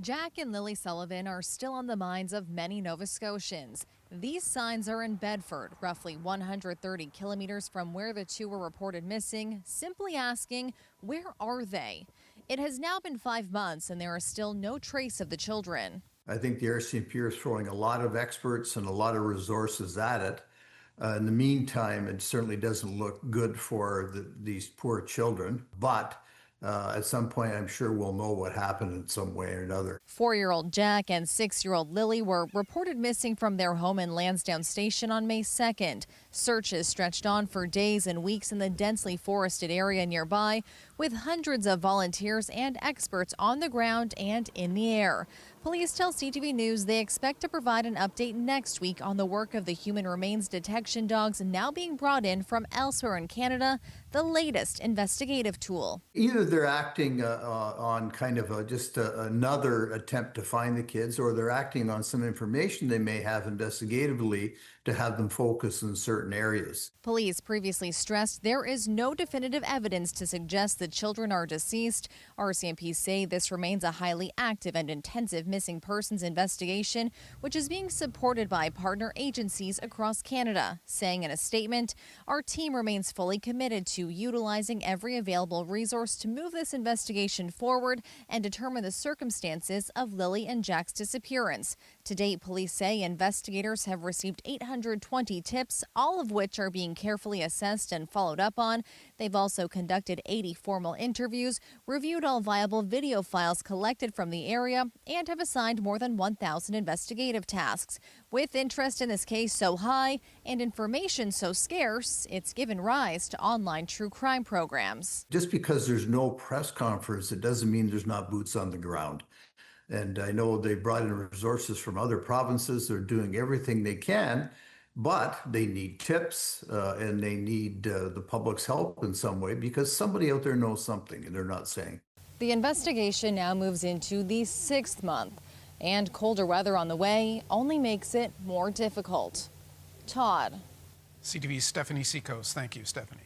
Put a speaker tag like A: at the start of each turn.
A: Jack and Lilly Sullivan are still on the minds of many Nova Scotians. These signs are in Bedford, roughly 130 kilometers from where the two were reported missing, simply asking, where are they? It has now been 5 months and there is still no trace of the children.
B: I think the RCMP is throwing a lot of experts and a lot of resources at it. In the meantime, it certainly doesn't look good for these poor children, but at some point, I'm sure we'll know what happened in some way or another.
A: 4-year-old Jack and 6-year-old Lily were reported missing from their home in Lansdowne Station on May 2nd. Searches stretched on for days and weeks in the densely forested area nearby, with hundreds of volunteers and experts on the ground and in the air. Police tell CTV News they expect to provide an update next week on the work of the human remains detection dogs now being brought in from elsewhere in Canada, the latest investigative tool.
B: Either they're acting on kind of another attempt to find the kids, or they're acting on some information they may have investigatively to have them focus in certain areas.
A: Police previously stressed there is no definitive evidence to suggest the children are deceased. RCMP say this remains a highly active and intensive missing persons investigation, which is being supported by partner agencies across Canada, saying in a statement, our team remains fully committed to utilizing every available resource to move this investigation forward and determine the circumstances of Lily and Jack's disappearance. To date, police say investigators have received 820 tips, all of which are being carefully assessed and followed up on. They've also conducted 80 formal interviews, reviewed all viable video files collected from the area, and have assigned more than 1,000 investigative tasks. With interest in this case so high and information so scarce, it's given rise to online true crime programs.
B: Just because there's no press conference, it doesn't mean there's not boots on the ground. And I know they brought in resources from other provinces. They're doing everything they can, but they need tips and they need the public's help in some way, because somebody out there knows something and they're not saying.
A: The investigation now moves into the 6th month, and colder weather on the way only makes it more difficult. Todd.
C: CTV's Stephanie Seacos. Thank you, Stephanie.